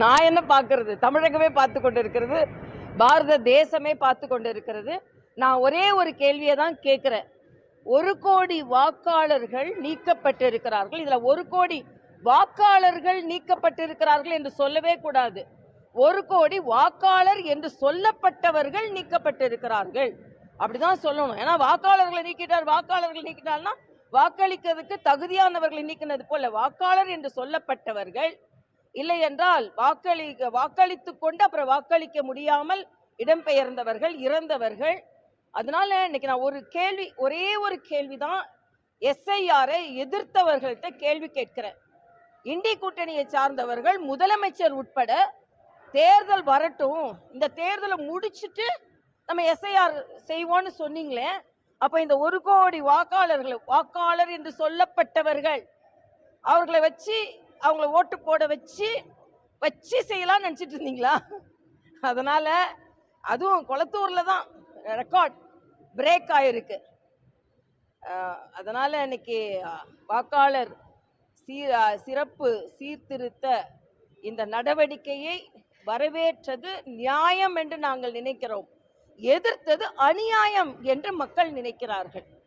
நான் என்ன பார்க்கறது? தமிழகமே பார்த்து கொண்டிருக்கிறது. பாரத தேசமே பார்த்து கொண்டிருக்கிறது. நான் ஒரே ஒரு கேள்வியை தான் கேட்கிறேன். 1,00,00,000 வாக்காளர்கள் நீக்கப்பட்டிருக்கிறார்கள். இதுல 1,00,00,000 வாக்காளர்கள் நீக்கப்பட்டிருக்கிறார்கள் என்று சொல்லவே கூடாது. 1,00,00,000 வாக்காளர் என்று சொல்லப்பட்டவர்கள் நீக்கப்பட்டிருக்கிறார்கள். அப்படிதான் சொல்லணும். ஏன்னா வாக்காளர்களை நீக்கிட்டார்னா வாக்களிக்கிறதுக்கு தகுதியானவர்களை நீக்கினது போல வாக்காளர் என்று சொல்லப்பட்டவர்கள், இல்லை என்றால் வாக்களித்துக் கொண்டு அப்புறம் வாக்களிக்க முடியாமல் இடம்பெயர்ந்தவர்கள், இறந்தவர்கள். அதனால இன்னைக்கு நான் ஒரே ஒரு கேள்விதான் எஸ்ஐஆரை எதிர்த்தவர்கள்ட்ட கேள்வி கேட்கிறேன். இண்டி கூட்டணியை சார்ந்தவர்கள், முதலமைச்சர் உட்பட தேர்தல் வரட்டும், இந்த தேர்தலை முடிச்சுட்டு நம்ம எஸ்ஐஆர் செய்வோம்னு சொன்னீங்களே, அப்ப இந்த 1,00,00,000 வாக்காளர் என்று சொல்லப்பட்டவர்கள் அவர்களை வச்சு அவங்கள ஓட்டு போட வச்சு செய்யலாம்னு நினைச்சிட்டு இருந்தீங்களா? அதனால அதுவும் கொளத்தூர்ல தான் ரெக்கார்ட் பிரேக் ஆயிருக்கு. அதனால இன்னைக்கு வாக்காளர் சிறப்பு சீர்திருத்த இந்த நடவடிக்கையை வரவேற்றது நியாயம் என்று நாங்கள் நினைக்கிறோம். எதிர்த்தது அநியாயம் என்று மக்கள் நினைக்கிறார்கள்.